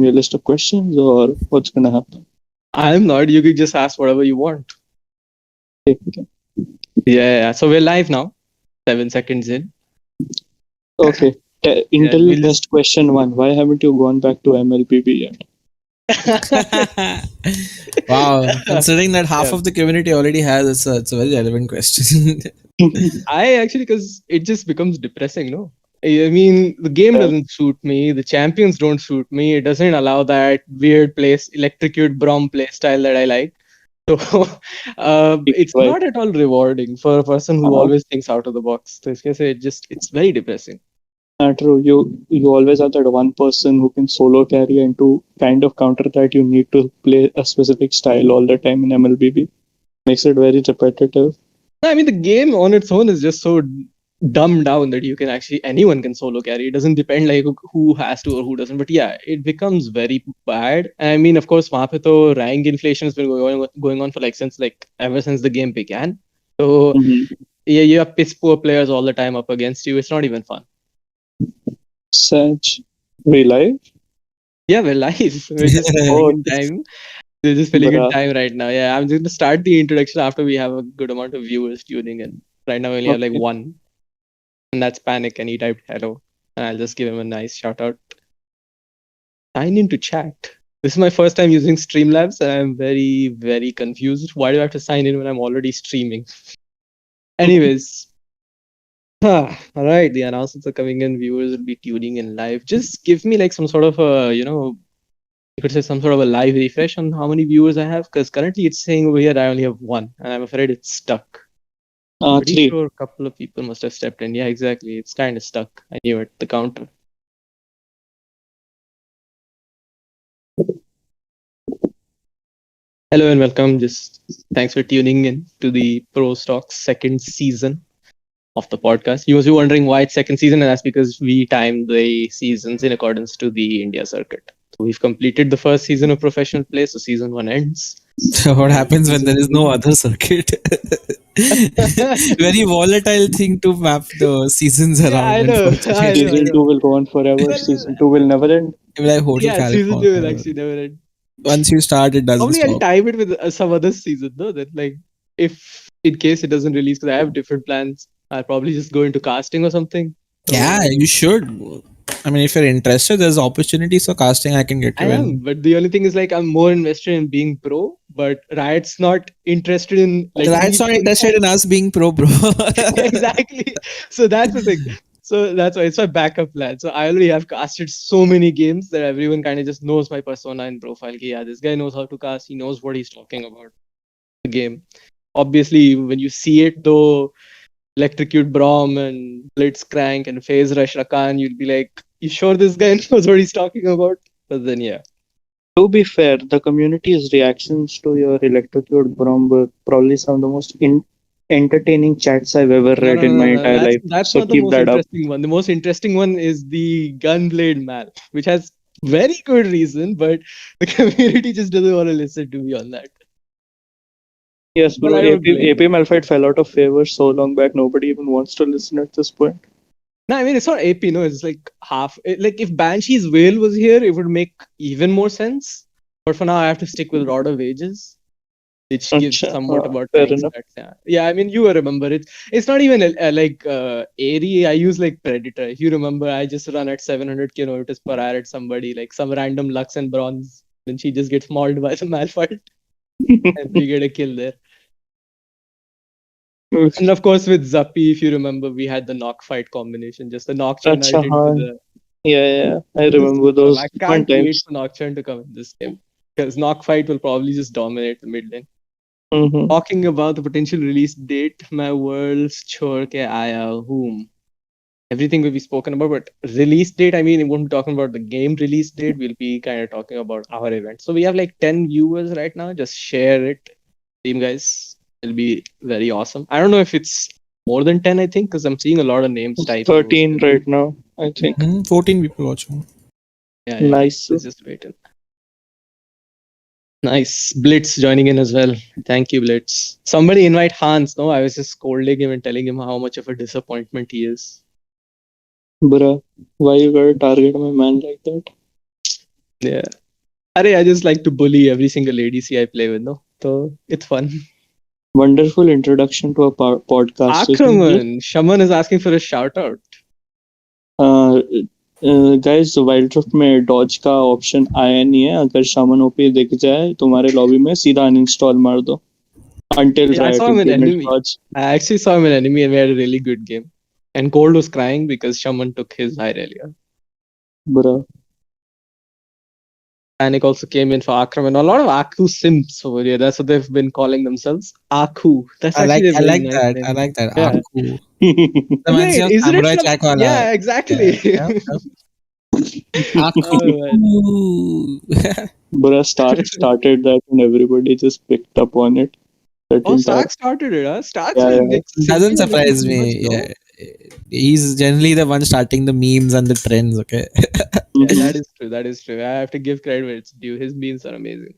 me a list of questions, or what's gonna happen? I'm not. You could just ask whatever you want. Okay. Yeah. So we're live now. 7 seconds in. Okay. Yeah. Intel We'll just. test question one. Why haven't you gone back to MLPB yet? Wow, considering that half Yeah. of the community already has, it's a very relevant question. I actually, because it just becomes depressing, no? I mean, the game Yeah, doesn't suit me. The champions don't suit me. It doesn't allow that weird place, electrocute Brom play style that I like. So it's why? not at all rewarding for a person who always thinks out of the box. So it's very depressing. True. You always have that one person who can solo carry, and to kind of counter that, you need to play a specific style all the time in MLBB. Makes it very repetitive. No, I mean, the game on its own is just so dumbed down that you can actually anyone can solo carry. It doesn't depend like who has to or who doesn't. But yeah, it becomes very bad. I mean, of course, वहाँ पे तो rank inflation has been going on for like since like ever since the game began. So Mm-hmm. yeah, you have piss poor players all the time up against you. It's not even fun. Such. We live? Yeah, we're live. We're just filling Oh, in time. We're just filling in bruh. time right now. Yeah, I'm just gonna start the introduction after we have a good amount of viewers tuning in. Right now, we only have like Okay. one, and that's Panic, and he typed hello. And I'll just give him a nice shout out. Sign into chat. This is my first time using Streamlabs, and I'm very, very confused. Why do I have to sign in when I'm already streaming? Anyways, all right, the announcements are coming in. Viewers will be tuning in live. Just give me like some sort of a, you could say some sort of a live refresh on how many viewers I have, because currently it's saying over here I only have one, and I'm afraid it's stuck. Pretty Three. sure a couple of people must have stepped in. Yeah, exactly. It's kind of stuck. I knew it. The counter. Hello and welcome. Just thanks for tuning in to the Pro Stocks second season of the podcast. You must be wondering why it's second season, and that's because we timed the seasons in accordance to the India circuit. So we've completed the first season of professional play, so season one ends. What And happens when there season is no two. other circuit? Very volatile thing to map the seasons Yeah, around, I know, I know, unfortunately. I Season know. 2 will go on forever. Well, Season 2 will never end. Like Hotel yeah, season two will California. actually never end. Once you start, it doesn't Probably I'll stop. time it with some other season, though. That like if in case it doesn't release, because I have different plans, I'll probably just go into casting or something. Yeah, So you should. I mean, if you're interested, there's opportunities for casting. I can get I you am, in. but the only thing is like I'm more invested in being pro, but Riot's not interested in letting me That's not play. interested in us being pro, bro. Exactly. So that's the thing. So that's why it's my backup plan. So I already have casted so many games that everyone kind of just knows my persona and profile. Ki, yeah, this guy knows how to cast. He knows what he's talking about. The game. Obviously, when you see it though, electrocute Brom and Blitzcrank and phase rush Rakan, you'll be like, you sure this guy knows what he's talking about? But then yeah. To be fair, the community's reactions to your electrocute Brom were probably some of the most entertaining chats I've ever No, read no, in no, my no, no. entire That's life. that's So not the keep most that up. interesting one. The most interesting one is the Gunblade Mal, which has very good reason, but the community just doesn't want to listen to me on that. Yes, Well, bro. I don't blame AP them. Malphite fell out of favor so long back. Nobody even wants to listen at this point. No, I mean it's not AP. No, it's like half. Like if Banshee's Whale was here, it would make even more sense. But for now, I have to stick with Rod of Ages, which gives Acha, somewhat about fair tank enough. stats. Yeah, yeah. I mean, you remember it. It's not even like airy. I use like Predator. If you remember, I just run at 700 kilometers per hour at somebody, like some random Lux and Bronze. Then she just gets mauled by the Malphite, and we get a kill there. And of course, with Zappi, if you remember, we had the knock fight combination, just the Nocturne Acha, ult into the. yeah. I This is remember superb. I those fun can't wait times. for Nocturne to come in this game because knock fight will probably just dominate the mid lane. Mm-hmm. Talking about the potential release date, my world's chore ke aaya whom. Everything will be spoken about, but release date, I mean, we won't be talking about the game release date. We'll be kind of talking about our event. So we have like 10 viewers right now. Just share it, team guys. It'll be very awesome. I don't know if it's more than 10, I think, because I'm seeing a lot of names It's typing over 13 here. right now, I think. 14 people watching. Yeah. Nice. Let's just wait. Nice. Blitz joining in as well. Thank you, Blitz. Somebody invite Hans. No, I was just scolding him and telling him how much of a disappointment he is. Bruh, why you gotta target my man like that? Yeah. I just like to bully every single ADC I play with, no? So it's fun. Wonderful introduction to a podcast, isn't it? Akraman, Shaman is asking for a shout out. Uh, guys wild drift में Dodge का option आया नहीं है. अगर shaman OP दिख जाए तुम्हारे lobby में सीधा अनइंस्टॉल मार दो until I Riot saw him in implements enemy. dodge. I actually saw him in enemy and we had a really good game. And Cold was crying because Shaman took his high earlier. Bruh. Panic also came in for Akraman. A lot of Aku simps over here. That's what they've been calling themselves. Aku. That's actually a I very like nice that. name. I like that. Yeah. Aku. Reminds me Wait, of isn't it Samurai from? Jack wala. Yeah, exactly. Yeah, Aku. Alright. Bruh, started that and everybody just picked up on it. That Oh, entire, Stark started it, huh? Stark's yeah, been yeah. like, Doesn't simping a little surprise too much, me. no? Yeah. He's generally the one starting the memes and the trends. Okay. Yeah, Mhm. that is true. That is true. I have to give credit where it's due. His memes are amazing.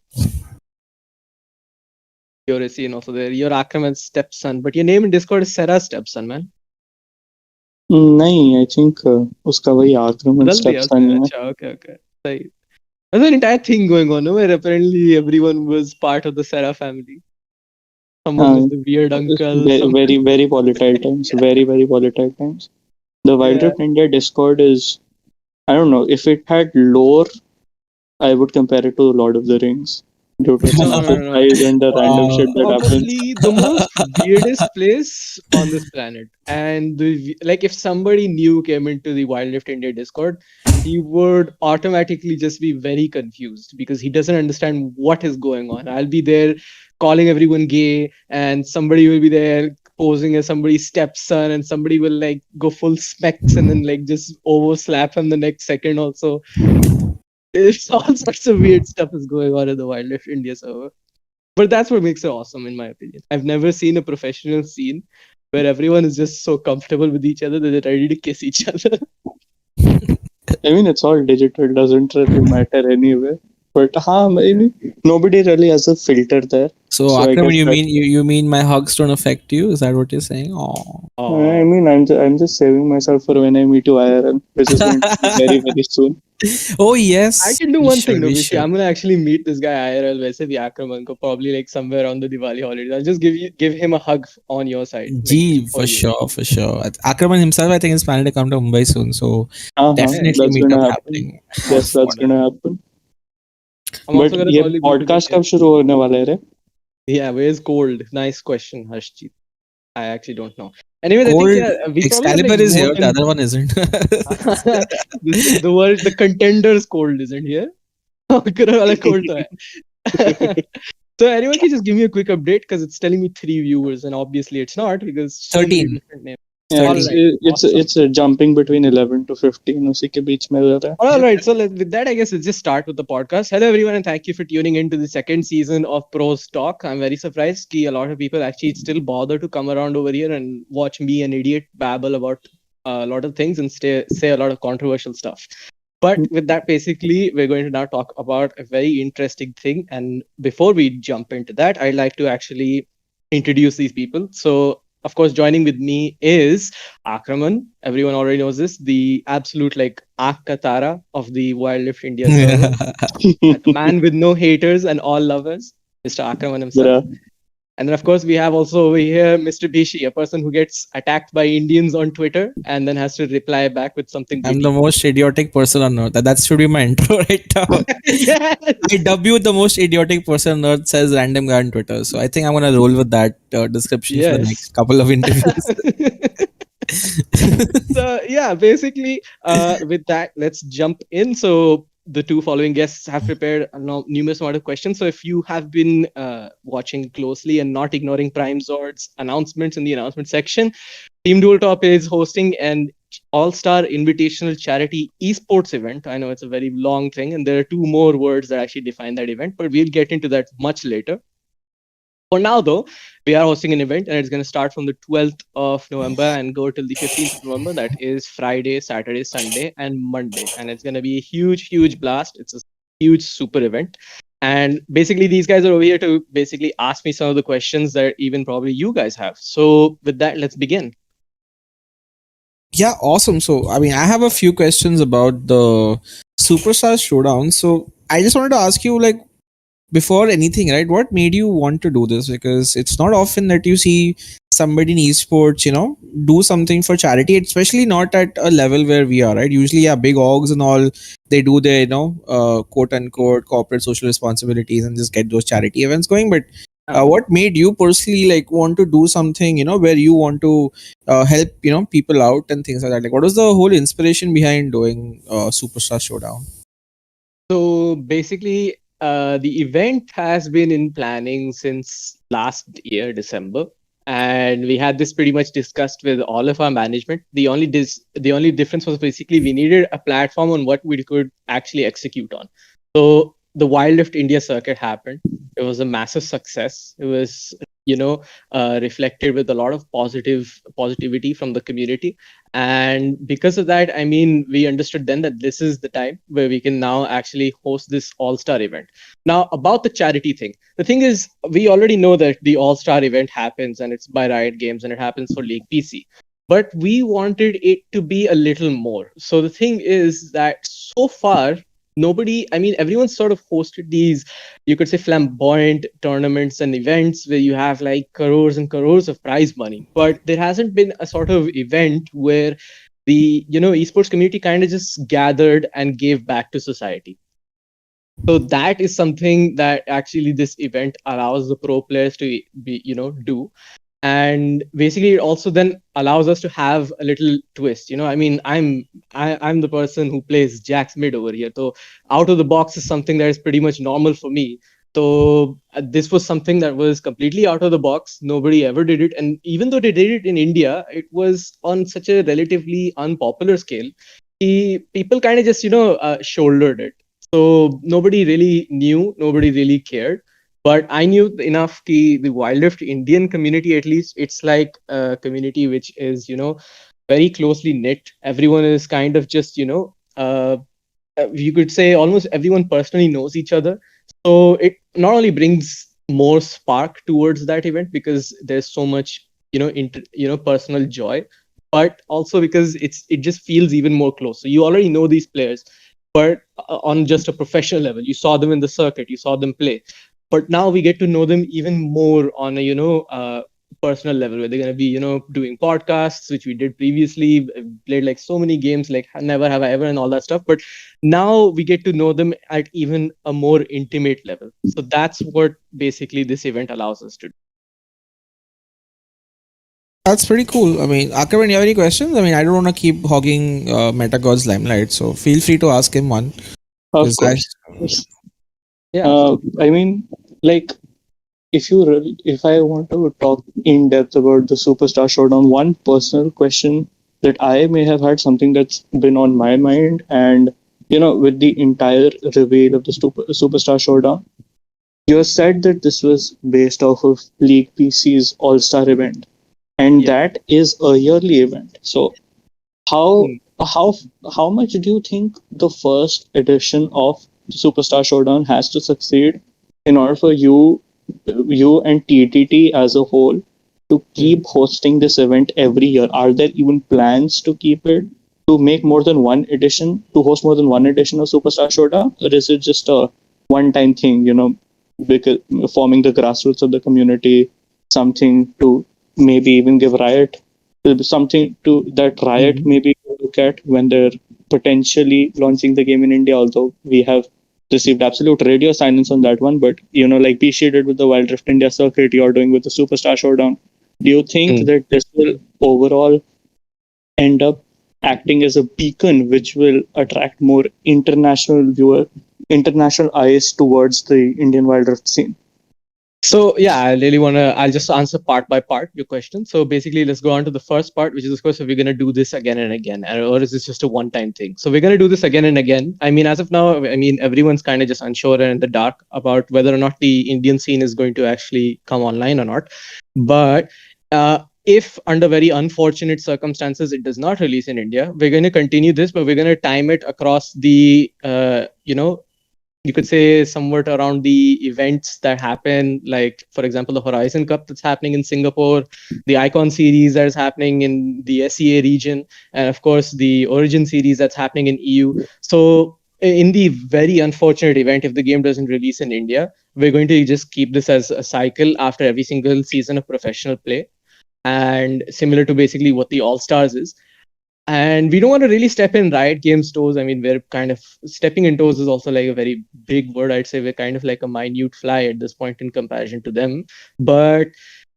Your Essien also there. Your Akraman's stepson. But your name in Discord is Sarah's stepson, man. नहीं, I think उसका वही आक्रमण बदल दिया steps उसने. नहीं है. अच्छा, okay. सही. There's an entire thing going on, no? Where apparently everyone was part of the Sarah family. Someone was the weird uncle. Very, Someone. very, very volatile times. Very, very volatile times. The Wild Yeah. Rift India Discord is, I don't know, if it had lore, I would compare it to Lord of the Rings. Due to some of the No. size and the random shit that happens. Probably the most weirdest place on this planet. And like if somebody new came into the Wild Rift India Discord, he would automatically just be very confused because he doesn't understand what is going on. I'll be there calling everyone gay, and somebody will be there posing as somebody's stepson, and somebody will like go full specs and then like just overslap him the next second also. It's all sorts of weird stuff is going on in the Wild Rift India server. But that's what makes it awesome, in my opinion. I've never seen a professional scene where everyone is just so comfortable with each other that they're ready to kiss each other. I mean, it's all digital, doesn't really matter anyway. But nobody really has a filter there. So, I Akram, guess you that, mean you mean my hugs don't affect you? Is that what you're saying? Oh. I mean, I'm just saving myself for when I meet you IRL, which is going to be very, very soon. Oh I yes. can do We one thing, should, though, we Vishy. should. I'm gonna actually meet this guy IRL, वैसे भी Akraman को, probably like somewhere around the Diwali holidays. I'll just give him a hug on your side, like Gee, for for you. sure, for sure. Akraman himself, I think, is planning to come to Mumbai soon. So definitely That's meet gonna up happen. happening. Yes, that's Wonderful. gonna happen. I'm also But gonna ये probably go to podcast India. कब शुरू होने वाला है रे? Yeah, where's Cold? Nice question, Harshjeet. I actually don't know. Anyways, I think Cold yeah, we probably have Excalibur like is more here, the than other one isn't. the contenders Cold isn't here. Conqueror wala Cold to hai. So anyone can just give me a quick update because it's telling me 3 viewers and obviously it's not because so many 13. different names. Yeah, All right. it's jumping between 11 to 15 उसी के बीच में रह रहा है. All right. So with that, I guess let's just start with the podcast. Hello, everyone, and thank you for tuning into the second season of Pros Talk. I'm very surprised that a lot of people actually still bother to come around over here and watch me, an idiot, babble about a lot of things and say a lot of controversial stuff. But with that, basically, we're going to now talk about a very interesting thing. And before we jump into that, I'd like to actually introduce these people. So, of course, joining with me is Akraman. Everyone already knows this, the absolute like Akatara of the Wildlife India server. The man with no haters and all lovers, Mr. Akraman himself. Bruh. And then, of course, we have also over here Mr. Bishi, a person who gets attacked by Indians on Twitter and then has to reply back with something I'm witty. the most idiotic person on earth. That should be my intro right now. Yes. I dub you the most idiotic person on earth, says random guy on Twitter. So I think I'm gonna roll with that description for the Yes. next couple of interviews. So yeah, basically, with that, let's jump in. So the two following guests have prepared a numerous amount of questions. So if you have been watching closely and not ignoring Prime Zord's announcements in the announcement section, Team Dual Top is hosting an all-star invitational charity esports event. I know it's a very long thing, and there are two more words that actually define that event, but we'll get into that much later. For now, though, we are hosting an event and it's going to start from the 12th of November and go till the 15th of November. That is Friday, Saturday, Sunday, and Monday. And it's going to be a huge, huge blast. It's a huge super event. And basically, these guys are over here to basically ask me some of the questions that even probably you guys have. So, with that, let's begin. Yeah, awesome. So, I mean, I have a few questions about the Superstar Showdown. So I just wanted to ask you, like, before anything, right? What made you want to do this? Because it's not often that you see somebody in esports, do something for charity, especially not at a level where we are, right? Usually, yeah, big orgs and all, they do their, quote unquote corporate social responsibilities and just get those charity events going. But what made you personally like want to do something, where you want to help, people out and things like that? Like, what was the whole inspiration behind doing Superstar Showdown? So basically, the event has been in planning since last year, December, and we had this pretty much discussed with all of our management. The only difference was basically we needed a platform on what we could actually execute on. So the Wild Rift India circuit happened. It was a massive success. It was, reflected with a lot of positivity from the community, and because of that, I mean, we understood then that this is the time where we can now actually host this all-star event. Now, about the charity thing, the thing is, we already know that the all-star event happens and it's by Riot Games and it happens for League PC, but we wanted it to be a little more. So the thing is that so far, nobody, I mean, everyone sort of hosted these, you could say, flamboyant tournaments and events where you have like crores and crores of prize money, but there hasn't been a sort of event where the esports community kind of just gathered and gave back to society. So that is something that actually this event allows the pro players to be do. And basically it also then allows us to have a little twist. I mean, I'm the person who plays Jax mid over here, so out of the box is something that is pretty much normal for me. So this was something that was completely out of the box. Nobody ever did it, and even though they did it in India, it was on such a relatively unpopular scale. People kind of just shouldered it, so nobody really knew, nobody really cared. But I knew enough the Wild Rift Indian community, at least, it's like a community which is very closely knit. Everyone is kind of just you could say almost everyone personally knows each other. So it not only brings more spark towards that event because there's so much personal joy, but also because it just feels even more close. So you already know these players, but on just a professional level, you saw them in the circuit, you saw them play, but now we get to know them even more on a personal level, where they're going to be doing podcasts, which we did previously, played like so many games like Never Have I Ever and all that stuff, but now we get to know them at even a more intimate level. So that's what basically this event allows us to do. That's pretty cool. I mean, Akarman, you have any questions? I mean, I don't want to keep hogging Metagod's limelight, so feel free to ask him one. Of 'Cause I- course. Yeah. I mean, like, if I want to talk in depth about the Superstar Showdown, one personal question that I may have had, something that's been on my mind, and with the entire reveal of the Superstar Showdown, you said that this was based off of League PC's All Star event, and Yeah. that is a yearly event. So how Hmm. how how much do you think the first edition of the Superstar Showdown has to succeed in order for you and TTT as a whole to Hmm. keep hosting this event every year? Are there even plans to keep it, to make more than one edition, to host more than one edition of Superstar Showdown, or is it just a one-time thing? Because forming the grassroots of the community, something to maybe even give Riot, something to that Riot Mhm. maybe look at when they're potentially launching the game in India. Although we have received absolute radio silence on that one, but like BC did with the Wild Rift India circuit, you're doing with the Superstar Showdown. Do you think Hmm. that this will overall end up acting as a beacon which will attract more international eyes towards the Indian Wild Rift scene? So yeah, I'll just answer part by part your question. So basically, let's go on to the first part, which is, of course, are we going to do this again and again, or is this just a one-time thing? So we're going to do this again and again. I mean, as of now, I mean, everyone's kind of just unsure and in the dark about whether or not the Indian scene is going to actually come online or not. But if under very unfortunate circumstances it does not release in India, we're going to continue this, but we're going to time it across the you could say somewhat around the events that happen, like for example the Horizon Cup that's happening in Singapore, the Icon series that is happening in the SEA region, and of course the Origin series that's happening in EU. So in the very unfortunate event if the game doesn't release in India, we're going to just keep this as a cycle after every single season of professional play, and similar to basically what the All Stars is. And we don't want to really step in Riot Games toes. I mean, we're kind of stepping in toes is also like a very big word. I'd say we're kind of like a minute fly at this point in comparison to them, but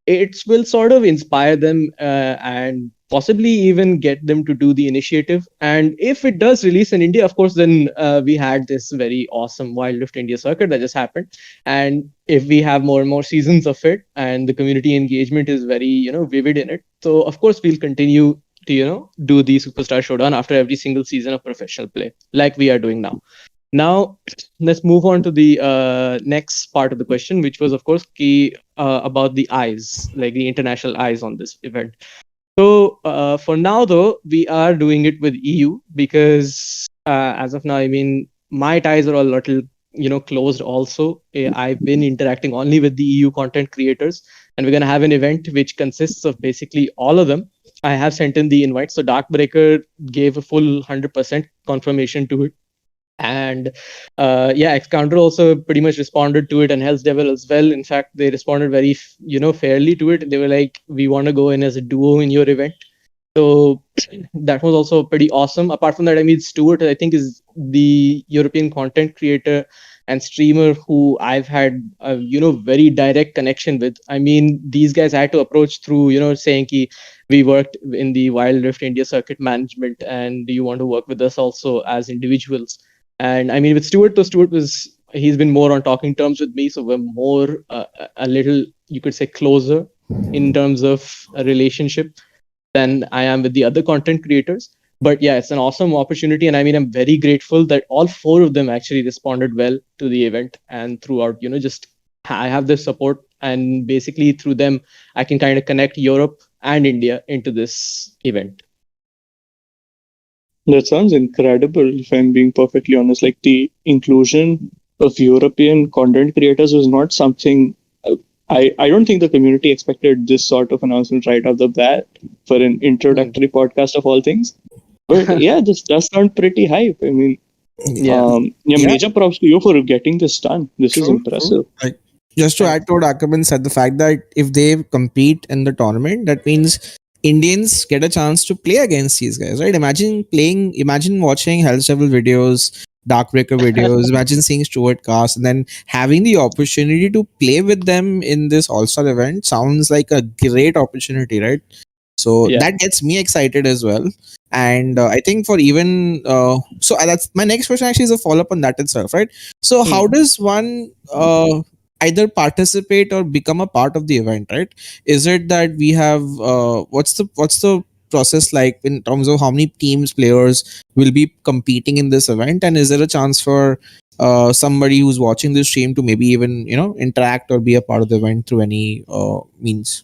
it will sort of inspire them and possibly even get them to do the initiative. And if it does release in India, of course, then we had this very awesome Wild Rift India circuit that just happened. And if we have more and more seasons of it, and the community engagement is very vivid in it, so of course we'll continue to do the Superstar Showdown after every single season of professional play, like we are doing now. Now, let's move on to the next part of the question, which was, of course, key about the eyes, like the international eyes on this event. So, for now, though, we are doing it with EU because, as of now, I mean, my ties are a little, closed also. I've been interacting only with the EU content creators, and we're going to have an event which consists of basically all of them. I have sent in the invite. So, Darkbreaker gave a full 100% confirmation to it, and yeah, Xcounter also pretty much responded to it, and Hell's Devil as well. In fact, they responded very fairly to it. They were like, we want to go in as a duo in your event. So that was also pretty awesome. Apart from that, I mean, Stuart, I think, is the European content creator and streamer who I've had a very direct connection with. I mean, these guys I had to approach through saying ki, we worked in the Wild Rift India circuit management, and do you want to work with us also as individuals? And I mean, with Stuart, though, he's been more on talking terms with me, so we're more a little, you could say, closer in terms of a relationship than I am with the other content creators. But yeah, it's an awesome opportunity, and I mean, I'm very grateful that all four of them actually responded well to the event, and throughout, just I have their support, and basically through them, I can kind of connect Europe and India into this event. That sounds incredible, if I'm being perfectly honest. Like the inclusion of European content creators was not something I don't think the community expected this sort of announcement right off the bat for an introductory podcast of all things. But yeah, this does sound pretty hype. I mean, Yeah. yeah, Yeah. major props to you for getting this done. This is True, impressive. Like, just to add to what Akaman said, the fact that if they compete in the tournament, that means Indians get a chance to play against these guys, right? Imagine watching Hell's Devil videos, Darkbreaker videos, imagine seeing Stuart cast, and then having the opportunity to play with them in this All Star event sounds like a great opportunity, right? So Yeah. that gets me excited as well. And I think for even so that's my next question actually is a follow up on that itself, right? So how Hmm. does one either participate or become a part of the event, right? Is it that we have what's the process like in terms of how many teams players will be competing in this event, and is there a chance for somebody who's watching this stream to maybe even interact or be a part of the event through any means?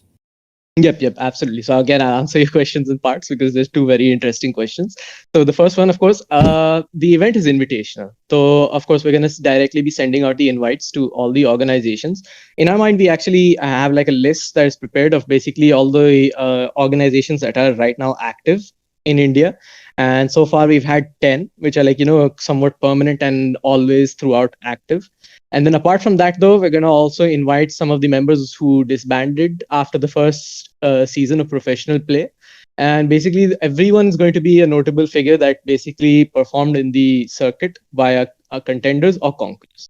Yep, absolutely. So again, I'll answer your questions in parts because there's two very interesting questions. So the first one, of course, the event is invitational. So of course, we're going to directly be sending out the invites to all the organizations. In our mind, we actually have like a list that is prepared of basically all the organizations that are right now active in India. And so far, we've had 10, which are like, somewhat permanent and always throughout active. And then apart from that, though, we're going to also invite some of the members who disbanded after the first season of professional play. And basically, everyone is going to be a notable figure that basically performed in the circuit via contenders or conquerors.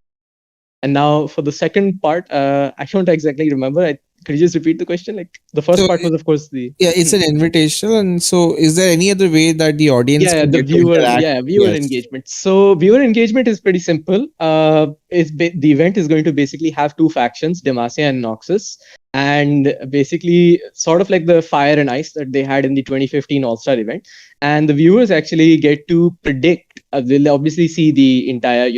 And now for the second part, I don't exactly remember. Could you just repeat the question? Like the first So part was, of course, the yeah, it's an invitational, and so is there any other way that the audience yeah, can the get to viewer, interact? yeah, viewer Yes. engagement. So viewer engagement is pretty simple. The event is going to basically have two factions, Demacia and Noxus, and basically sort of like the fire and ice that they had in the 2015 All-Star event. And the viewers actually get to predict. They'll obviously see the entire,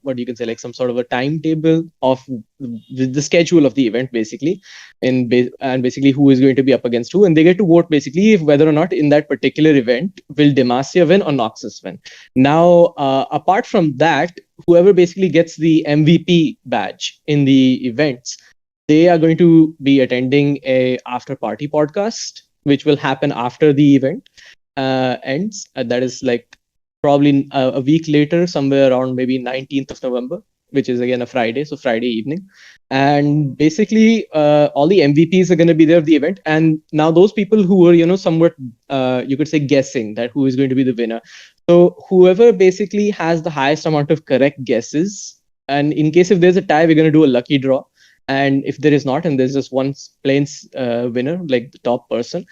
what you can say, like some sort of a timetable of the schedule of the event, basically, and basically who is going to be up against who, and they get to vote basically if whether or not in that particular event will Demacia win or Noxus win. Now, apart from that, whoever basically gets the MVP badge in the events, they are going to be attending a after party podcast, which will happen after the event ends. That is like probably a week later, somewhere around maybe 19th of November, which is again a Friday, so Friday evening. And basically, all the MVPs are going to be there of the event. And now those people who were, somewhat, you could say, guessing that who is going to be the winner. So whoever basically has the highest amount of correct guesses, and in case if there's a tie, we're going to do a lucky draw. And if there is not, and there's just one plain winner, like the top person,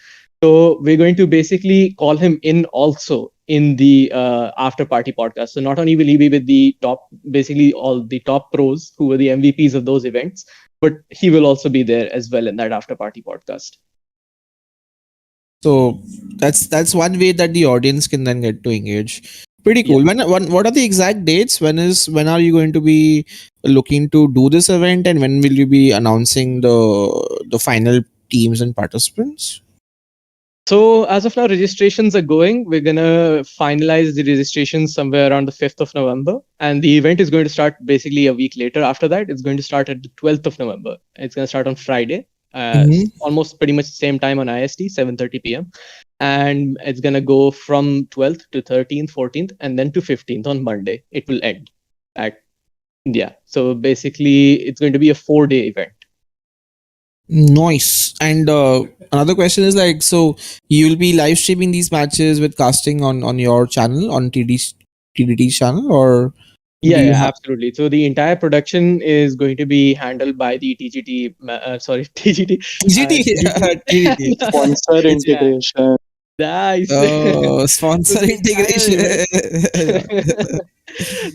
so we're going to basically call him in also in the after party podcast. So not only will he be with the top, basically all the top pros who were the MVPs of those events, but he will also be there as well in that after party podcast. So that's one way that the audience can then get to engage. Pretty Yeah. cool. When what are the exact dates? When are you going to be looking to do this event, and when will you be announcing the final teams and participants? So as of now, registrations are going. We're gonna finalize the registrations somewhere around the 5th of November, and the event is going to start basically a week later. After that, it's going to start at the 12th of November. It's going to start on Friday, Mhm. almost pretty much the same time on IST, 7:30 p.m. And it's going to go from 12th to 13th, 14th, and then to 15th on Monday. It will end at, yeah. So basically, it's going to be a 4-day event. Nice. And another question is like, so you'll be live streaming these matches with casting on your channel on TDT's channel, or do Yeah, you yeah, have absolutely. So the entire production is going to be handled by the TGT, sorry, TGT, TGT? TDT. TDT. Sponsor Yeah, integration. nice. Oh, So sponsor the entire integration. event,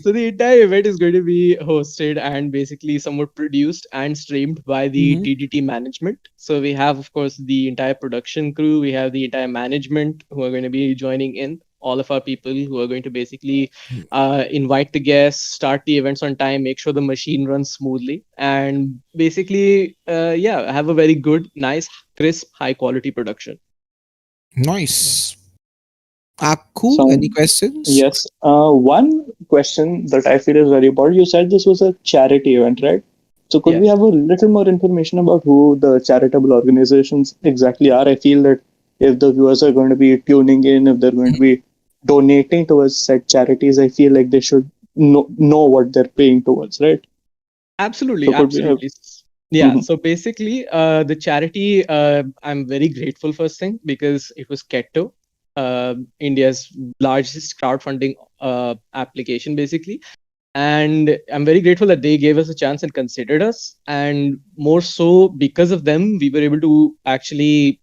so the entire event is going to be hosted and basically somewhat produced and streamed by the Mhm. TDT management. So we have, of course, the entire production crew. We have the entire management who are going to be joining in. All of our people who are going to basically invite the guests, start the events on time, make sure the machine runs smoothly, and basically, yeah, have a very good, nice, crisp, high quality production. Nice. Aku, So any questions? yes, one question that I feel is very important. You said this was a charity event, right? So could we Yes. have a little more information about who the charitable organizations exactly are? I feel that if the viewers are going to be tuning in, if they're going to be donating towards said charities, I feel like they should know what they're paying towards, right? Absolutely, So could we have? absolutely. Yeah, Mhm. so basically, the charity, I'm very grateful first thing because it was Keto, India's largest crowdfunding application, basically. And I'm very grateful that they gave us a chance and considered us. And more so because of them, we were able to actually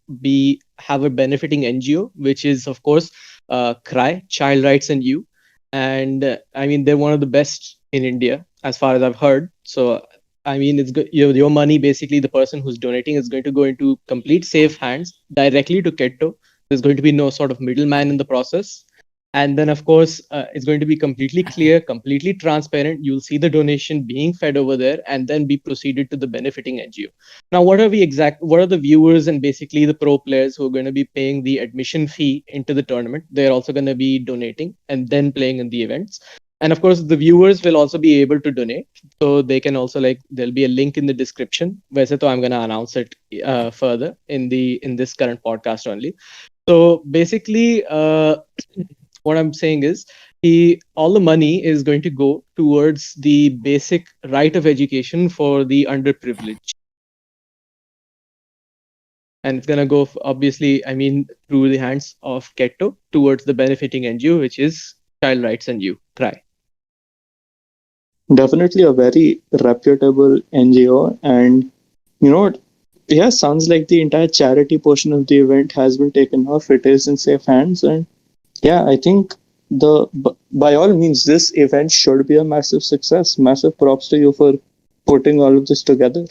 have a benefiting NGO, which is of course CRY, Child Rights and You. And I mean, they're one of the best in India as far as I've heard. So I mean, it's good. Your money, basically, the person who's donating is going to go into complete safe hands directly to Ketto. There's going to be no sort of middleman in the process. And then, of course, it's going to be completely clear, completely transparent. You'll see the donation being fed over there and then be proceeded to the benefiting NGO. Now, what are the viewers and basically the pro players who are going to be paying the admission fee into the tournament? They're also going to be donating and then playing in the events. And of course, the viewers will also be able to donate. So they can also, like, there'll be a link in the description. Where I'm going to announce it further in this current podcast only. So basically, what I'm saying is, all the money is going to go towards the basic right of education for the underprivileged, and it's gonna go obviously, I mean, through the hands of Keto towards the benefiting NGO, which is Child Rights and You, Cry. Definitely a very reputable NGO, and you know what? Yeah, sounds like the entire charity portion of the event has been taken off. It is in safe hands, and yeah, I think by all means, this event should be a massive success. Massive props to you for putting all of this together.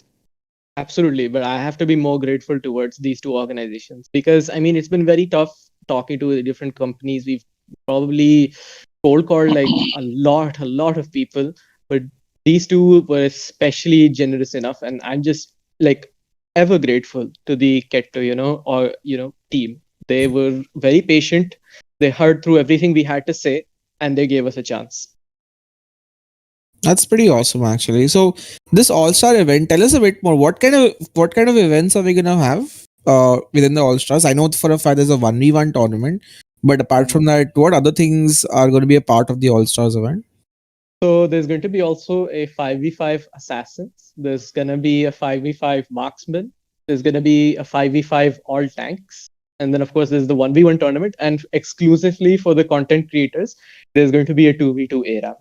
Absolutely, but I have to be more grateful towards these two organizations because I mean it's been very tough talking to the different companies. We've probably cold called like a lot of people, but these two were especially generous enough, and I'm just like ever grateful to the Ketto, team. They were very patient. They heard through everything we had to say, and they gave us a chance. That's pretty awesome, actually. So this All Star event, tell us a bit more. What kind of events are we gonna have within the All Stars? I know for a fact there's a 1v1 tournament, But apart from that, what other things are going to be a part of the All Stars event? So there's going to be also a 5v5 assassins. There's going to be a 5v5 marksman. There's going to be a 5v5 all tanks. And then, of course, there's the 1v1 tournament. And exclusively for the content creators, there's going to be a 2v2 era.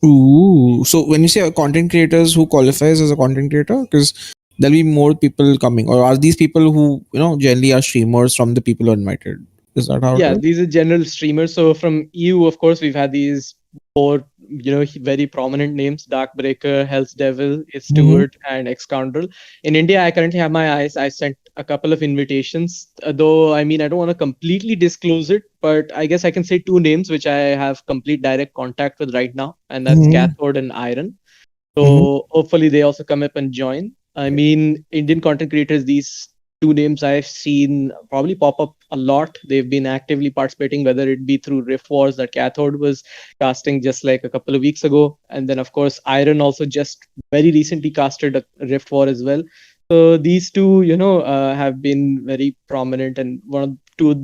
Ooh. So when you say content creators, who qualifies as a content creator? Because there'll be more people coming, or are these people who generally are streamers from the people who are invited? Is that how it Yeah, is? these are general streamers. So from EU, of course, we've had these four, very prominent names: Darkbreaker, Hell's Devil, Mm-hmm. Stewart, and Excoundrel. In India, I currently have my eyes. I sent a couple of invitations, though. I mean, I don't want to completely disclose it, but I guess I can say two names which I have complete direct contact with right now, and that's Mm-hmm. Cathode and Iron. Mm-hmm. So hopefully they also come up and join. I mean, Indian content creators, these two names I've seen probably pop up a lot. They've been actively participating, whether it be through Rift Wars that Cathode was casting just like a couple of weeks ago. And then, of course, Iron also just very recently casted a Rift War as well. So these two, have been very prominent and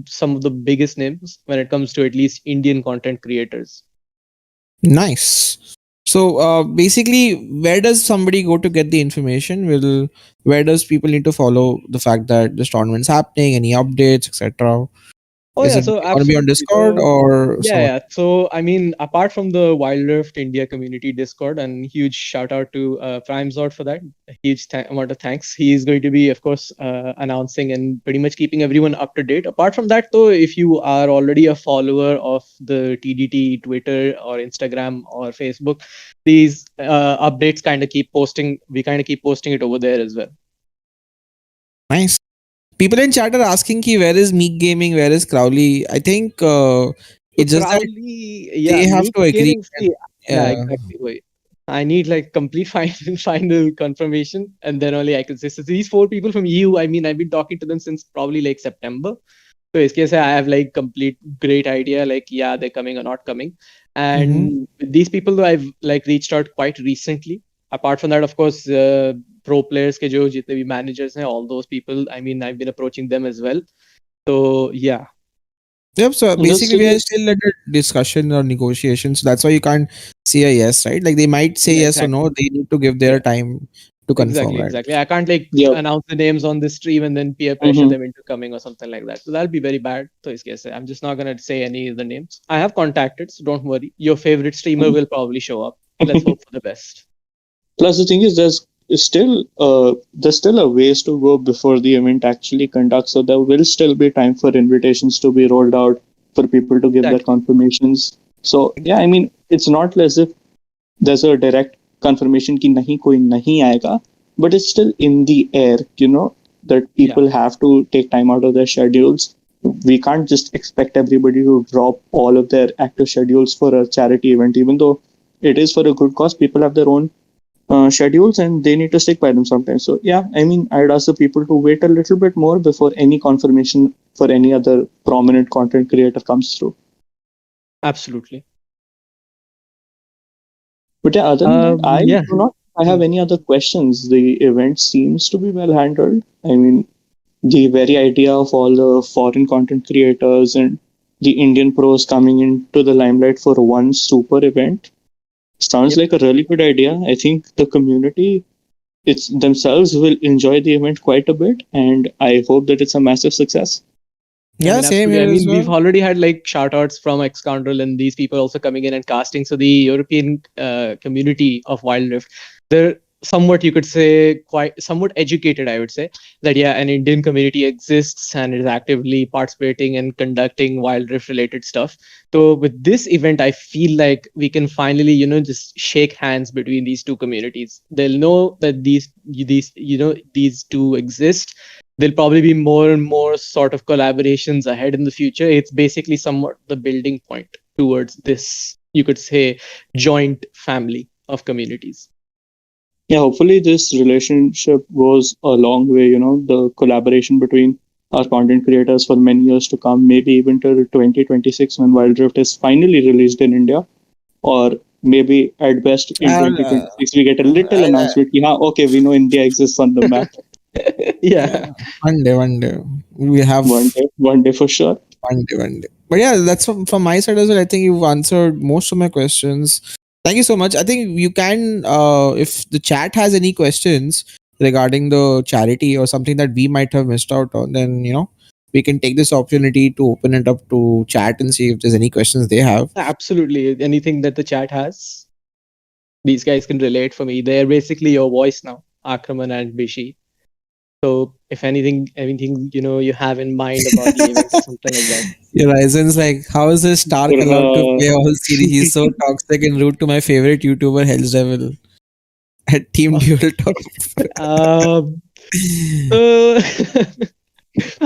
some of the biggest names when it comes to at least Indian content creators. Nice. So basically, where does somebody go to get the information? Where does people need to follow the fact that this tournament's happening? Any updates, etc.? Oh Is yeah, it so going to be on absolutely. Discord So or yeah, some? yeah. So I mean, apart from the Wild Rift India community Discord, and huge shout out to Prime Zord for that. A huge amount of thanks. He is going to be, of course, announcing and pretty much keeping everyone up to date. Apart from that, though, if you are already a follower of the TDT Twitter or Instagram or Facebook, these updates kind of keep posting. We kind of keep posting it over there as well. Nice. People in chat are asking ki where is Meek Gaming, where is Crowley? I think So it's just that Crowley, yeah, they have Meek to agree. Gaming. See, yeah, Uh, exactly. Wait, I need like complete final confirmation, and then only I can say. So these four people from EU, I mean, I've been talking to them since probably like September. So in case I have like complete great idea, like yeah, they're coming or not coming. mhm. And with these people, though, I've like reached out quite recently. Apart from that, of course, pro players के जो जितने भी managers हैं, all those people. I mean, I've been approaching them as well. So yeah, Yep. So Just basically, we are still at a discussion or negotiation. So that's why you can't say a yes, right? Like they might say yeah, yes or no. exactly. They need to give their Yeah. time to confirm, Exactly, right? exactly. I can't like yeah. announce the names on the stream and then peer pressure Hmm. them into coming or something like that. So that'll be very bad. So in case I'm just not gonna say any of the names. I have contacted, so don't worry. Your favorite streamer will probably show up. Let's hope for the best. Plus, the thing is, there's still a ways to go before the event actually conducts. So there will still be time for invitations to be rolled out for people to give their Exactly. confirmations. So yeah, I mean, it's not as if there's a direct confirmation कि नहीं कोई नहीं आएगा, but it's still in the air, that Yeah. people have to take time out of their schedules. We can't just expect everybody to drop all of their active schedules for a charity event, even though it is for a good cause. People have their own schedules and they need to stick by them sometimes. So yeah, I mean, I'd ask the people to wait a little bit more before any confirmation for any other prominent content creator comes through. Absolutely. But yeah, other than that, I Yeah. do not I have any other questions. The event seems to be well handled. I mean, the very idea of all the foreign content creators and the Indian pros coming into the limelight for one super event sounds Yep. like a really good idea. I think the community it's themselves will enjoy the event quite a bit, and I hope that it's a massive success. I Yeah, mean, same absolutely. I here as mean, we've well. already had like shout outs from Excoundrel and these people also coming in and casting. So the European community of Wild Rift, they're somewhat, you could say, quite somewhat educated, I would say, that yeah, an Indian community exists and is actively participating and conducting Wild Rift related stuff. So with this event, I feel like we can finally, just shake hands between these two communities. They'll know that these two exist. There'll probably be more and more sort of collaborations ahead in the future. It's basically somewhat the building point towards this, you could say, joint family of communities. Yeah, hopefully this relationship goes a long way, the collaboration between our content creators for many years to come, maybe even till 2026 when Wild Rift is finally released in India, or maybe at best in And 2026 we get a little I, announcement, ki, हाँ, okay, we know India exists on the map Yeah. one day we have. one day for sure. One day. But yeah, that's from my side as well. I think you've answered most of my questions. Thank you so much. I think you can, if the chat has any questions regarding the charity or something that we might have missed out on, then we can take this opportunity to open it up to chat and see if there's any questions they have. Absolutely. Anything that the chat has, these guys can relate for me. They're basically your voice now, Akraman and Bishi. So if anything you have in mind about the event or something like that. Yeah, Ryzen's like, how is this Stark allowed to play all series? He's so toxic and rude to my favorite YouTuber, Hell's Devil, at Team Dual Top. Uh,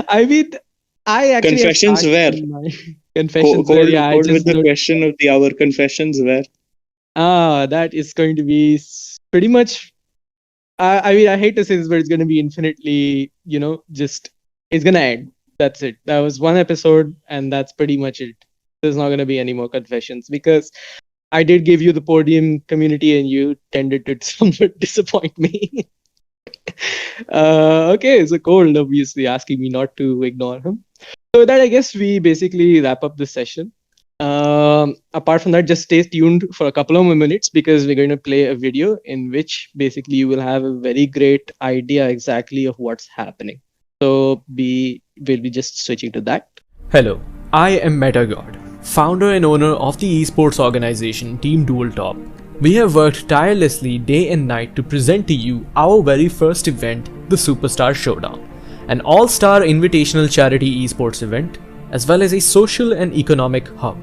I mean, I actually have Confessions started where? in my- Confessions where, yeah, I Hold just with the don't- question of the hour. Confessions where? that is going to be pretty much. I mean, I hate to say this, but it's going to be infinitely, just it's going to end. That's it. That was one episode, and that's pretty much it. There's not going to be any more confessions because I did give you the podium community, and you tended to somewhat disappoint me. Okay, so Cold obviously asking me not to ignore him. So with that, I guess we basically wrap up this session. Apart from that, just stay tuned for a couple of more minutes because we're going to play a video in which basically you will have a very great idea exactly of what's happening. So we'll be just switching to that. Hello, I am MetaGod, founder and owner of the esports organization Team Dual Top. We have worked tirelessly day and night to present to you our very first event, the Superstar Showdown, an all-star invitational charity esports event, as well as a social and economic hub.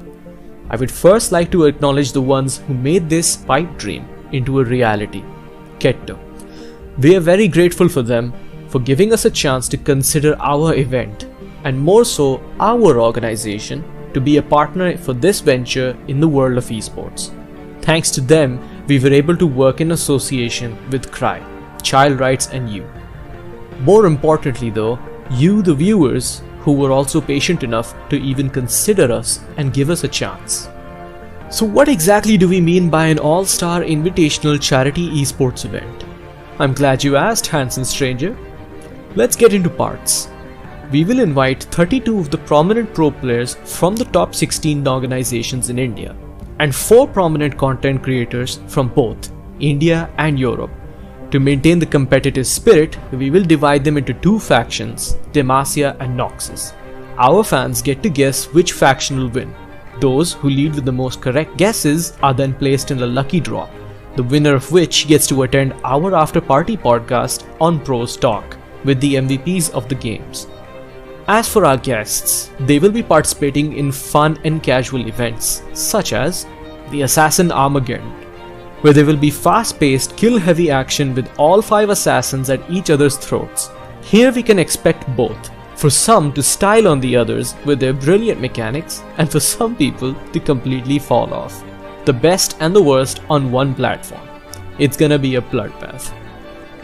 I would first like to acknowledge the ones who made this pipe dream into a reality, Ketto. We are very grateful for them for giving us a chance to consider our event, and more so our organization, to be a partner for this venture in the world of esports. Thanks to them, we were able to work in association with CRY, Child Rights and You. More importantly though, you the viewers who were also patient enough to even consider us and give us a chance. So what exactly do we mean by an all-star invitational charity esports event? I'm glad you asked, handsome stranger. Let's get into parts. We will invite 32 of the prominent pro players from the top 16 organizations in India and 4 prominent content creators from both India and Europe. To maintain the competitive spirit, we will divide them into 2 factions, Demacia and Noxus. Our fans get to guess which faction will win. Those who lead with the most correct guesses are then placed in a lucky draw, the winner of which gets to attend our after party podcast on Pros Talk with the MVPs of the games. As for our guests, they will be participating in fun and casual events such as the Assassin Armageddon, where there will be fast-paced, kill-heavy action with all 5 assassins at each other's throats. Here we can expect both, for some to style on the others with their brilliant mechanics, and for some people to completely fall off. The best and the worst on one platform. It's gonna be a bloodbath.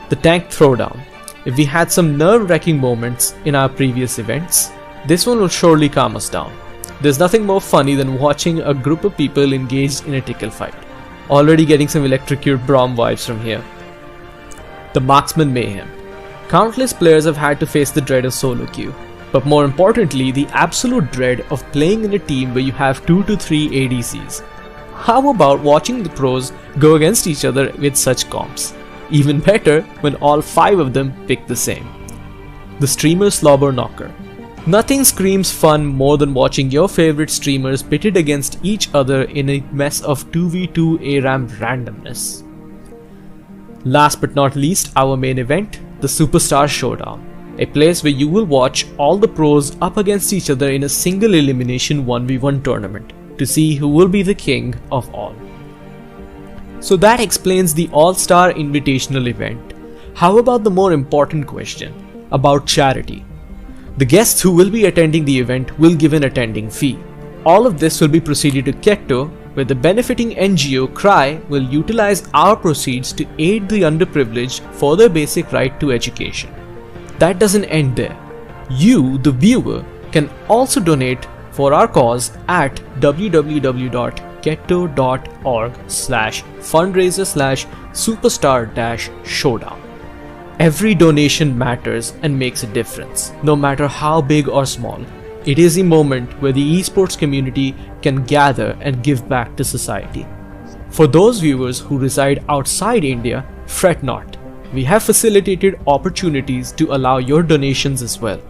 The Tank Throwdown. If we had some nerve-wracking moments in our previous events, this one will surely calm us down. There's nothing more funny than watching a group of people engaged in a tickle fight. Already getting some Electrocute Braum vibes from here. The Marksman Mayhem. Countless players have had to face the dread of solo queue, but more importantly the absolute dread of playing in a team where you have 2 to 3 ADCs. How about watching the pros go against each other with such comps? Even better when all 5 of them pick the same. The Streamer Slobber Knocker. Nothing screams fun more than watching your favorite streamers pitted against each other in a mess of 2v2 ARAM randomness. Last but not least, our main event, the Superstar Showdown, a place where you will watch all the pros up against each other in a single elimination 1v1 tournament to see who will be the king of all. So that explains the All-Star Invitational event. How about the more important question, about charity? The guests who will be attending the event will give an attending fee. All of this will be proceeded to Ketto, where the benefiting NGO CRY will utilize our proceeds to aid the underprivileged for their basic right to education. That doesn't end there. You, the viewer, can also donate for our cause at www.ketto.org/fundraiser/superstar-showdown. Every donation matters and makes a difference, no matter how big or small. It is a moment where the esports community can gather and give back to society. For those viewers who reside outside India, fret not. We have facilitated opportunities to allow your donations as well.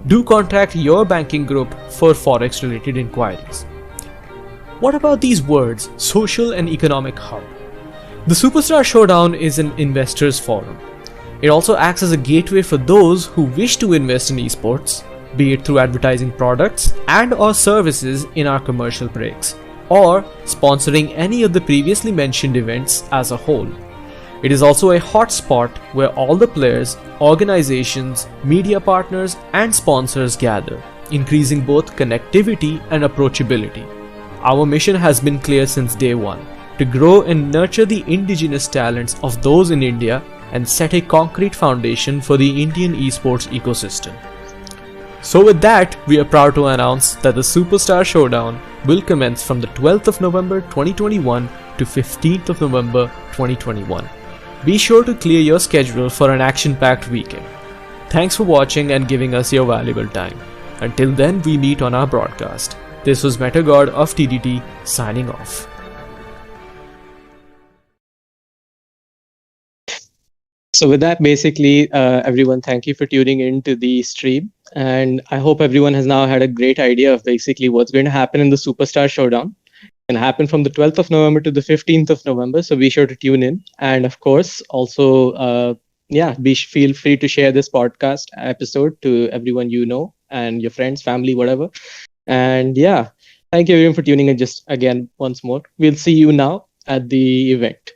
Do contact your banking group for forex related inquiries. What about these words, social and economic hub? The Superstar Showdown is an investors forum. It also acts as a gateway for those who wish to invest in esports, be it through advertising products and or services in our commercial breaks, or sponsoring any of the previously mentioned events as a whole. It is also a hotspot where all the players, organizations, media partners and sponsors gather, increasing both connectivity and approachability. Our mission has been clear since day one, to grow and nurture the indigenous talents of those in India and set a concrete foundation for the Indian esports ecosystem. So with that, we are proud to announce that the Superstar Showdown will commence from the 12th of November 2021 to 15th of November 2021. Be sure to clear your schedule for an action-packed weekend. Thanks for watching and giving us your valuable time. Until then, we meet on our broadcast. This was MetaGod of TDT signing off. So with that, basically, everyone, thank you for tuning in to the stream. And I hope everyone has now had a great idea of basically what's going to happen in the Superstar Showdown. It can happen from the 12th of November to the 15th of November. So be sure to tune in. And of course, also, feel free to share this podcast episode to everyone you know and your friends, family, whatever. And yeah, thank you everyone for tuning in just again once more. We'll see you now at the event.